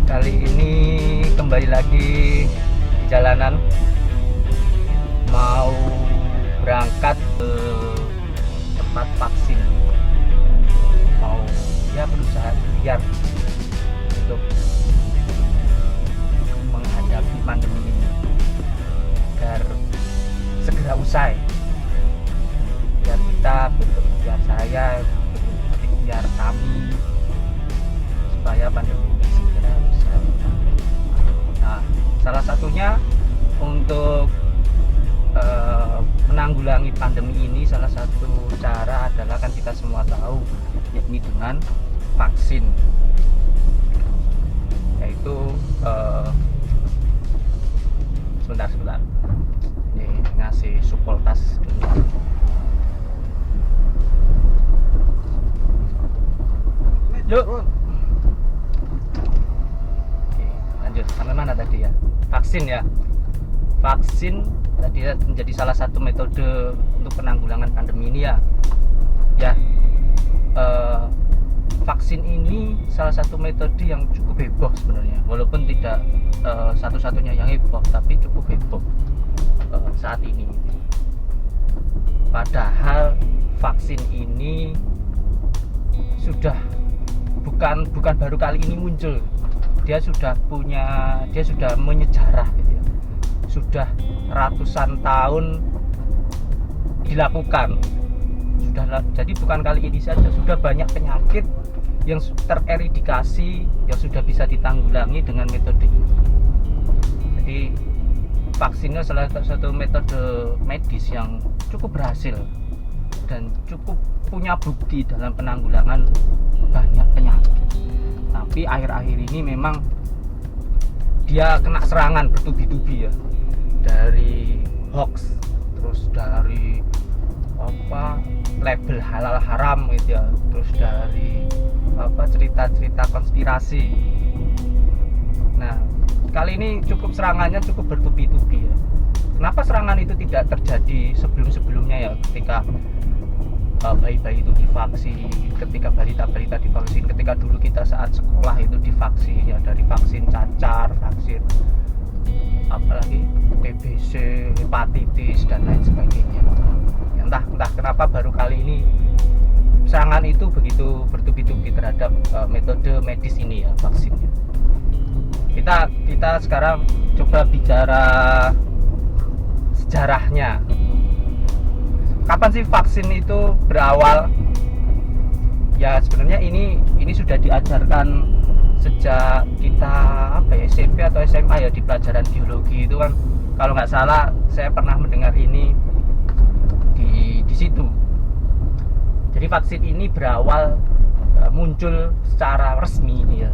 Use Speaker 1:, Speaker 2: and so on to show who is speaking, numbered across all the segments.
Speaker 1: Kali ini kembali lagi di jalanan, mau berangkat ke tempat vaksin, mau berusaha ikhtiar untuk menghadapi pandemi ini agar segera usai, biar kita, biar saya, biar kami, supaya pandemi ini segera usai. Nah, salah satunya untuk menanggulangi pandemi ini, salah satu cara adalah kan kita semua tahu, yakni dengan vaksin, yaitu sebentar ini ngasih supol tas dulu. Yuk. Oke, lanjut sampai mana tadi ya? Vaksin ya. Vaksin tadi menjadi salah satu metode untuk penanggulangan pandemi ini ya. Vaksin ini salah satu metode yang cukup heboh sebenarnya, walaupun tidak satu-satunya yang heboh, tapi cukup heboh saat ini. Padahal vaksin ini sudah bukan baru kali ini muncul, dia sudah menyejarah gitu ya. Sudah ratusan tahun dilakukan, jadi bukan kali ini saja, sudah banyak penyakit yang tereradikasi yang sudah bisa ditanggulangi dengan metode ini. Jadi vaksinnya salah satu metode medis yang cukup berhasil dan cukup punya bukti dalam penanggulangan banyak penyakit. Tapi akhir-akhir ini memang dia kena serangan bertubi-tubi ya, dari hoax, terus dari label halal haram gitu ya, terus dari cerita-cerita konspirasi. Nah, kali ini serangannya cukup bertubi-tubi ya. Kenapa serangan itu tidak terjadi sebelum-sebelumnya ya, ketika bayi-bayi itu divaksin, ketika balita-balita divaksin, ketika dulu kita saat sekolah itu divaksin ya, dari vaksin cacar, vaksin apalagi TBC, hepatitis dan lain sebagainya. Entah kenapa baru kali ini serangan itu begitu bertubi-tubi terhadap metode medis ini ya, vaksinnya. Kita sekarang coba bicara sejarahnya. Kapan sih vaksin itu berawal? Ya sebenarnya ini sudah diajarkan sejak kita SMP atau SMA ya, di pelajaran biologi itu kan, kalau nggak salah saya pernah mendengar ini di situ. Jadi vaksin ini berawal muncul secara resmi ya,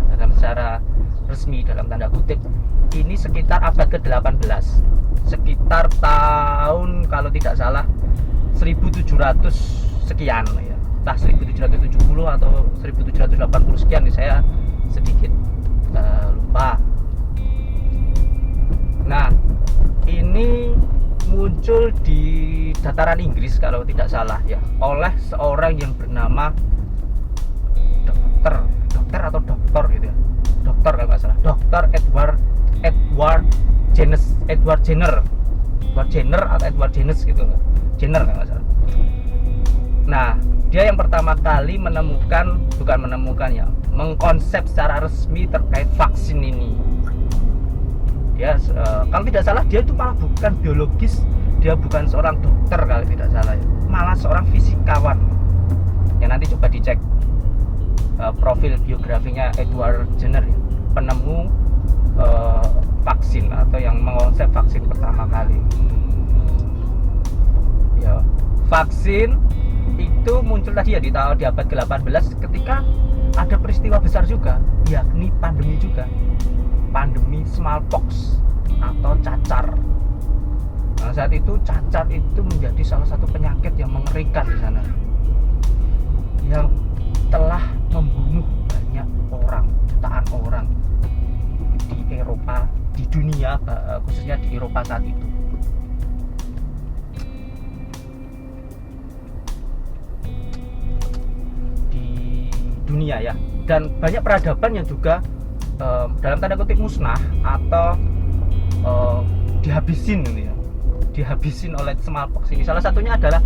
Speaker 1: dalam tanda kutip ini sekitar abad ke-18, sekitar tahun kalau tidak salah 1700 sekian ya, entah 1770 atau 1780 sekian nih, saya sedikit lupa. Nah, ini muncul di dataran Inggris kalau tidak salah ya, oleh seorang yang bernama dokter atau doktor gitu ya, dokter kalau nggak salah, dokter Edward Jenner atau Edward Jenner gitu, Jenner kalau nggak salah. Nah, dia yang pertama kali mengkonsep secara resmi terkait vaksin ini. Dia kalau tidak salah dia itu malah bukan biologis, dia bukan seorang dokter kalau tidak salah ya, malah seorang fisikawan. Ya nanti coba dicek profil biografinya Edward Jenner ya, penemu vaksin atau yang mengonsep vaksin pertama kali. Ya, vaksin itu muncul tadi ya di abad ke-18 ketika ada peristiwa besar juga, yakni pandemi smallpox atau cacar. Nah, saat itu cacar itu menjadi salah satu penyakit yang mengerikan di sana, yang telah membunuh banyak orang, jutaan orang di Eropa, di dunia, khususnya di Eropa saat itu. Di dunia ya, dan banyak peradaban yang juga dalam tanda kutip musnah atau dihabisin gitu ya, dihabisin oleh smallpox ini. Salah satunya adalah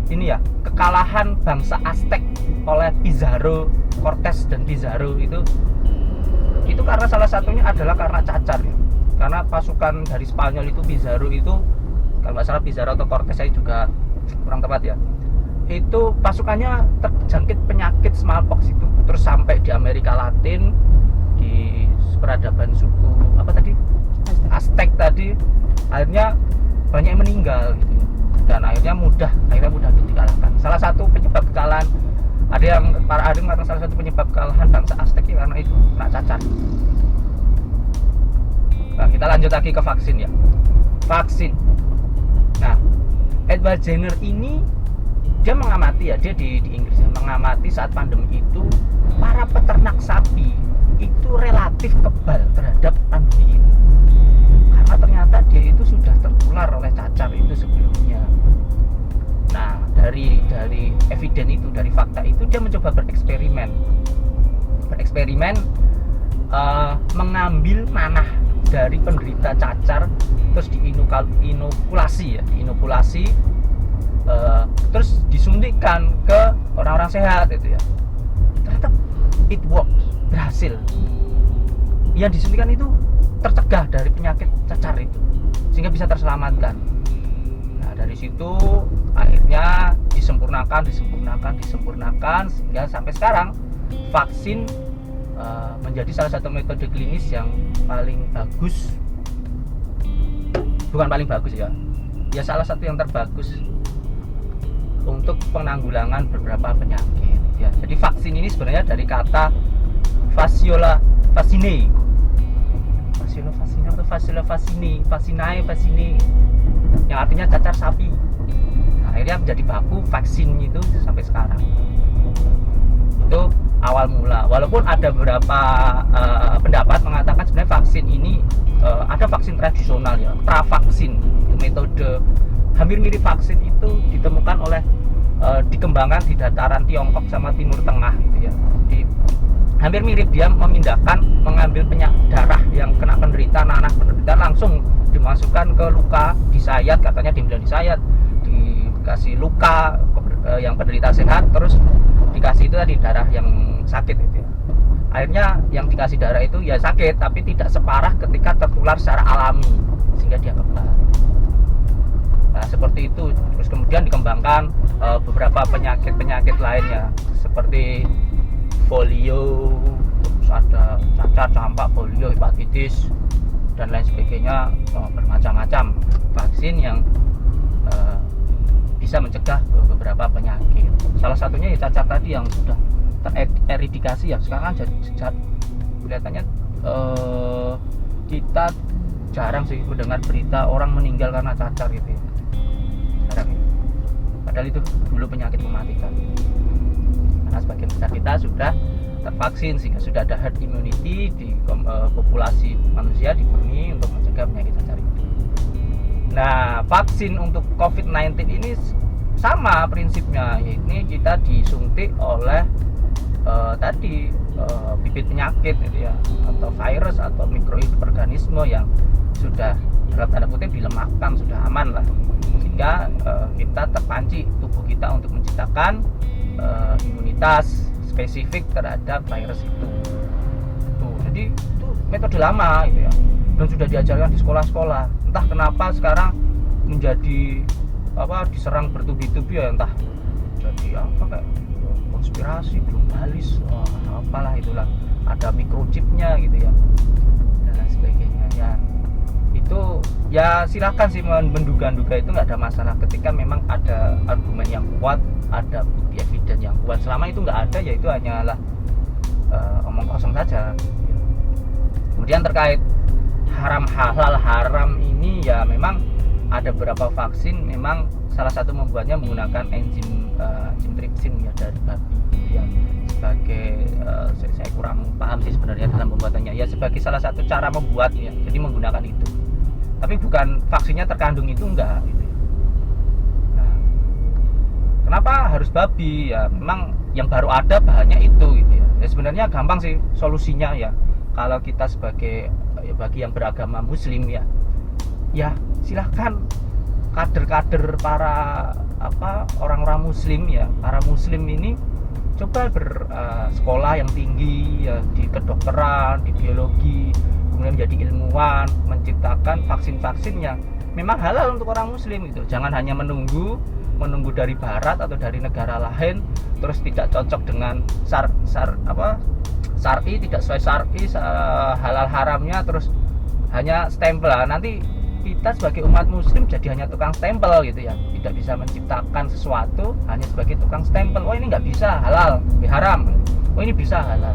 Speaker 1: ini ya, kekalahan bangsa Aztec oleh Pizarro, Cortes dan Pizarro itu karena salah satunya adalah karena cacar ya. Karena pasukan dari Spanyol itu, Pizarro itu, kalau nggak salah Pizarro atau Cortes, saya juga kurang tepat ya, itu pasukannya terjangkit penyakit smallpox itu, terus sampai di Amerika Latin, di peradaban suku apa tadi, Aztec tadi, akhirnya banyak yang meninggal gitu. Dan akhirnya mudah untuk dikalahkan. Salah satu penyebab kekalahan, ada yang para ahli mengatakan salah satu penyebab kekalahan bangsa Aztec karena itu, kena cacar. Nah, kita lanjut lagi ke vaksin ya. Vaksin. Nah, Edward Jenner ini dia mengamati ya, dia di Inggris ya, mengamati saat pandemi itu para peternak sapi itu relatif kebal terhadap pandemi ini. Karena ternyata dia itu sudah tertular oleh cacar itu sebelumnya. Nah, dari eviden itu, dari fakta itu, dia mencoba bereksperimen mengambil nanah dari penderita cacar, terus diinokulasi, terus disuntikkan ke orang-orang sehat itu ya. Ternyata it works, berhasil. Yang disuntikan itu tercegah dari penyakit cacar itu, sehingga bisa terselamatkan. Nah, dari situ akhirnya disempurnakan sehingga sampai sekarang vaksin menjadi salah satu metode klinis yang paling bagus, bukan paling bagus ya, salah satu yang terbagus untuk penanggulangan beberapa penyakit ya. Jadi vaksin ini sebenarnya dari kata fascinae yang artinya cacar sapi. Nah, akhirnya menjadi baku vaksin itu sampai sekarang. Itu awal mula. Walaupun ada beberapa pendapat mengatakan sebenarnya vaksin ini ada vaksin tradisional ya, pravaksin. Metode hampir mirip vaksin itu dikembangkan di dataran Tiongkok sama Timur Tengah gitu ya. Hampir mirip, dia mengambil darah yang kena nanah penderita, langsung dimasukkan ke luka, disayat, katanya dibilang disayat, dikasih luka yang penderita sehat, terus dikasih itu tadi darah yang sakit itu ya. Akhirnya yang dikasih darah itu ya sakit, tapi tidak separah ketika tertular secara alami, sehingga dia kebal. Nah, seperti itu. Terus kemudian dikembangkan beberapa penyakit lainnya seperti polio, terus ada cacar, campak, polio, hepatitis dan lain sebagainya. Bermacam-macam vaksin yang bisa mencegah beberapa penyakit. Salah satunya ya cacar tadi yang sudah tereradikasi ya. Sekarang jadi kelihatannya kita jarang sih mendengar berita orang meninggal karena cacar gitu ya. Jarang ya. Padahal itu dulu penyakit mematikan. Karena sebagian besar kita sudah tervaksin, sehingga sudah ada herd immunity di populasi manusia di bumi untuk mencegah penyakit cacar itu. Nah, vaksin untuk COVID-19 ini sama prinsipnya, yaitu kita disuntik oleh bibit penyakit gitu ya, atau virus atau mikroorganisme yang sudah dalam tanda kutip dilemahkan, sudah aman lah, sehingga kita terpancing tubuh kita untuk menciptakan imunitas spesifik terhadap virus itu. Jadi itu metode lama gitu ya, dan sudah diajarkan di sekolah-sekolah. Entah kenapa sekarang menjadi diserang bertubi-tubi ya, entah jadi kayak konspirasi globalis, apalah itulah, ada microchipnya gitu ya dan lain sebagainya ya. Itu ya silahkan sih menduga-duga, itu nggak ada masalah ketika memang ada argumen yang kuat, ada bukti eviden yang kuat. Selama itu nggak ada, ya itu hanyalah omong kosong saja. Kemudian terkait halal haram ini ya, memang ada beberapa vaksin memang salah satu membuatnya menggunakan enzim trypsin ya dari babi ya, sebagai saya kurang paham sih sebenarnya dalam pembuatannya ya, sebagai salah satu cara membuat ya, jadi menggunakan itu, tapi bukan vaksinnya terkandung itu, enggak gitu. Nah, kenapa harus babi ya, memang yang baru ada bahannya itu gitu ya. Ya sebenarnya gampang sih solusinya ya, kalau kita sebagai bagi yang beragama muslim ya silahkan kader-kader para orang-orang muslim para muslim ini coba bersekolah yang tinggi ya, di kedokteran, di biologi, kemudian menjadi ilmuwan, menciptakan vaksin-vaksin yang memang halal untuk orang muslim gitu. Jangan hanya menunggu dari barat atau dari negara lain terus tidak cocok dengan syar'i, tidak sesuai syar'i, halal haramnya, terus hanya stempel. Nanti kita sebagai umat muslim jadi hanya tukang stempel gitu ya, tidak bisa menciptakan sesuatu, hanya sebagai tukang stempel. Oh ini nggak bisa halal, haram. Oh ini bisa halal.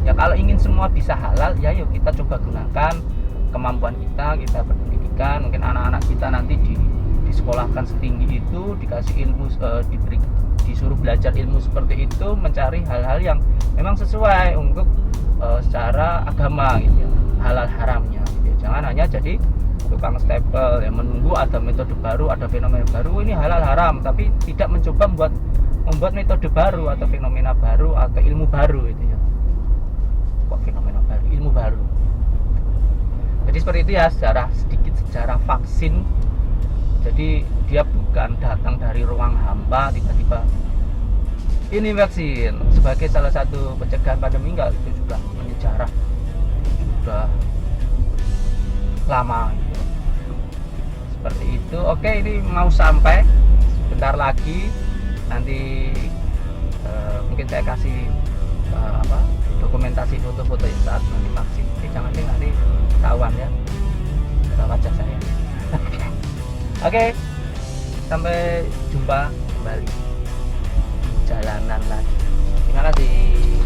Speaker 1: Ya kalau ingin semua bisa halal ya yuk kita coba gunakan kemampuan kita berpendidikan, mungkin anak-anak kita nanti disekolahkan setinggi itu, dikasih ilmu, disuruh belajar ilmu seperti itu, mencari hal-hal yang memang sesuai untuk secara agama gitu ya, halal haramnya gitu ya. Jangan hanya jadi tukang stempel yang menunggu ada metode baru, ada fenomena baru, ini halal haram, tapi tidak mencoba membuat metode baru atau fenomena baru atau ilmu baru gitu ya. Kok fenomena baru, ilmu baru. Jadi seperti itu ya, sedikit sejarah vaksin. Jadi dia bukan datang dari ruang hampa tiba-tiba ini vaksin sebagai salah satu pencegahan pandemi, enggak, itu juga menyejarah sudah lama gitu. Seperti itu. Oke, ini mau sampai bentar lagi, nanti mungkin saya kasih dokumentasi foto-foto saat nanti vaksin. Jangan nanti ketahuan ya wajah saya. Oke, sampai jumpa kembali di jalanan lagi. Terima kasih.